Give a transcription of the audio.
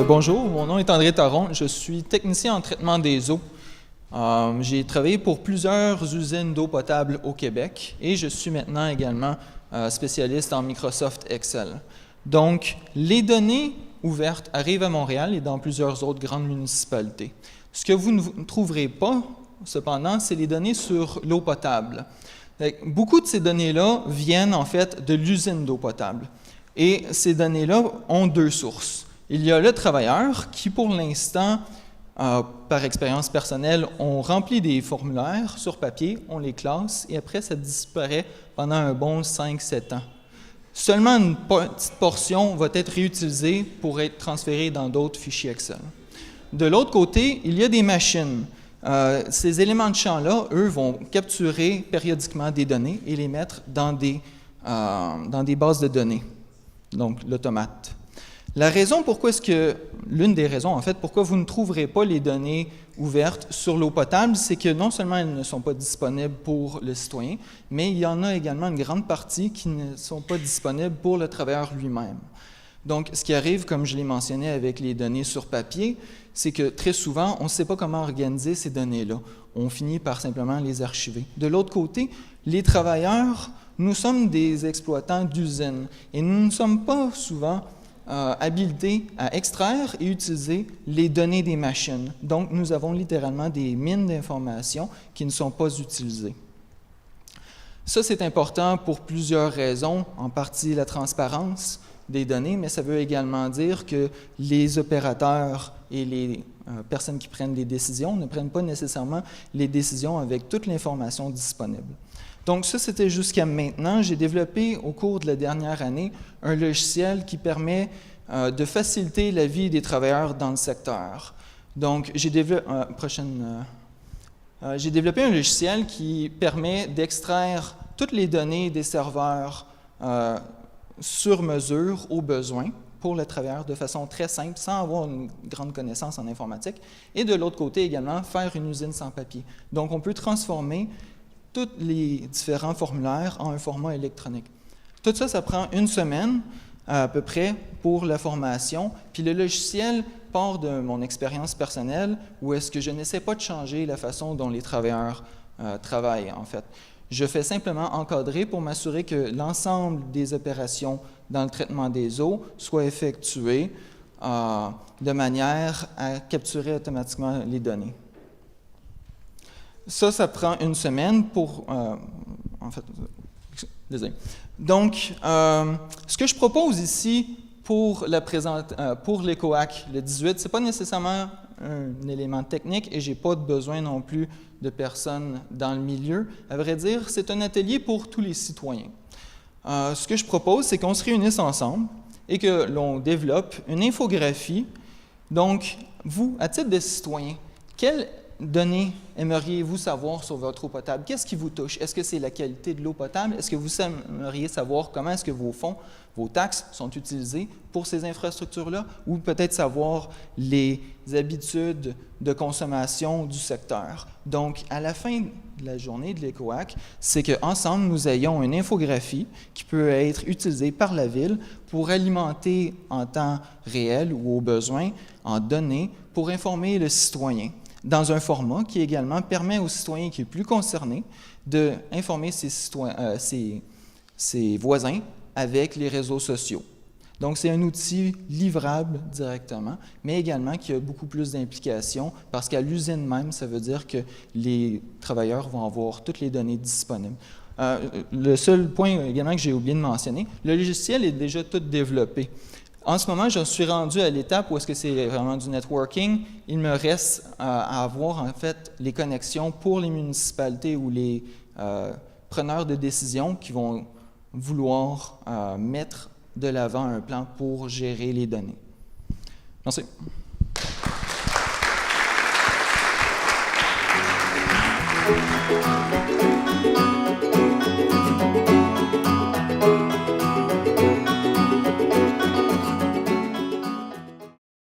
Bonjour, mon nom est André Taron, je suis technicien en traitement des eaux. J'ai travaillé pour plusieurs usines d'eau potable au Québec et je suis maintenant également spécialiste en Microsoft Excel. Donc, les données ouvertes arrivent à Montréal et dans plusieurs autres grandes municipalités. Ce que vous ne trouverez pas, cependant, c'est les données sur l'eau potable. Beaucoup de ces données-là viennent en fait de l'usine d'eau potable. Et ces données-là ont deux sources. Il y a le travailleur qui, pour l'instant, par expérience personnelle, on remplit des formulaires sur papier, on les classe et après, ça disparaît pendant un bon 5-7 ans. Seulement une petite portion va être réutilisée pour être transférée dans d'autres fichiers Excel. De l'autre côté, il y a des machines. Ces éléments de champ-là, eux, vont capturer périodiquement des données et les mettre dans des bases de données, donc l'automate. L'une des raisons, en fait, pourquoi vous ne trouverez pas les données ouvertes sur l'eau potable, c'est que non seulement elles ne sont pas disponibles pour le citoyen, mais il y en a également une grande partie qui ne sont pas disponibles pour le travailleur lui-même. Donc, ce qui arrive, comme je l'ai mentionné avec les données sur papier, c'est que très souvent, on ne sait pas comment organiser ces données-là. On finit par simplement les archiver. De l'autre côté, les travailleurs, nous sommes des exploitants d'usines et nous ne sommes pas souvent habilités à extraire et utiliser les données des machines. Donc, nous avons littéralement des mines d'informations qui ne sont pas utilisées. Ça, c'est important pour plusieurs raisons, en partie la transparence des données, mais ça veut également dire que les opérateurs et les personnes qui prennent les décisions ne prennent pas nécessairement les décisions avec toute l'information disponible. Donc ça, c'était jusqu'à maintenant. J'ai développé au cours de la dernière année un logiciel qui permet de faciliter la vie des travailleurs dans le secteur. Donc, j'ai développé un logiciel qui permet d'extraire toutes les données des serveurs sur mesure au besoin pour le travailleur de façon très simple, sans avoir une grande connaissance en informatique. Et de l'autre côté également, faire une usine sans papier. Donc, on peut transformer tous les différents formulaires en un format électronique. Tout ça, ça prend une semaine à peu près pour la formation. Puis le logiciel part de mon expérience personnelle où est-ce que je n'essaie pas de changer la façon dont les travailleurs travaillent, en fait. Je fais simplement encadrer pour m'assurer que l'ensemble des opérations dans le traitement des eaux soient effectuées de manière à capturer automatiquement les données. Ça prend une semaine pour... désolé. Donc, ce que je propose ici pour l'ECOAC, le 18, ce n'est pas nécessairement un élément technique et je n'ai pas besoin non plus de personnes dans le milieu. À vrai dire, c'est un atelier pour tous les citoyens. Ce que je propose, c'est qu'on se réunisse ensemble et que l'on développe une infographie. Donc, vous, à titre de citoyen, quelles données aimeriez-vous savoir sur votre eau potable? Qu'est-ce qui vous touche? Est-ce que c'est la qualité de l'eau potable? Est-ce que vous aimeriez savoir comment est-ce que vos fonds, vos taxes sont utilisées pour ces infrastructures-là? Ou peut-être savoir les habitudes de consommation du secteur. Donc, à la fin de la journée de l'ECOAC, c'est qu'ensemble, nous ayons une infographie qui peut être utilisée par la Ville pour alimenter en temps réel ou au besoin en données pour informer le citoyen, dans un format qui également permet aux citoyens qui est plus concerné d'informer ses voisins avec les réseaux sociaux. Donc, c'est un outil livrable directement, mais également qui a beaucoup plus d'implications parce qu'à l'usine même, ça veut dire que les travailleurs vont avoir toutes les données disponibles. Le seul point également que j'ai oublié de mentionner, le logiciel est déjà tout développé. En ce moment, je suis rendu à l'étape où est-ce que c'est vraiment du networking. Il me reste à avoir en fait les connexions pour les municipalités ou les preneurs de décision qui vont vouloir mettre de l'avant un plan pour gérer les données. Merci.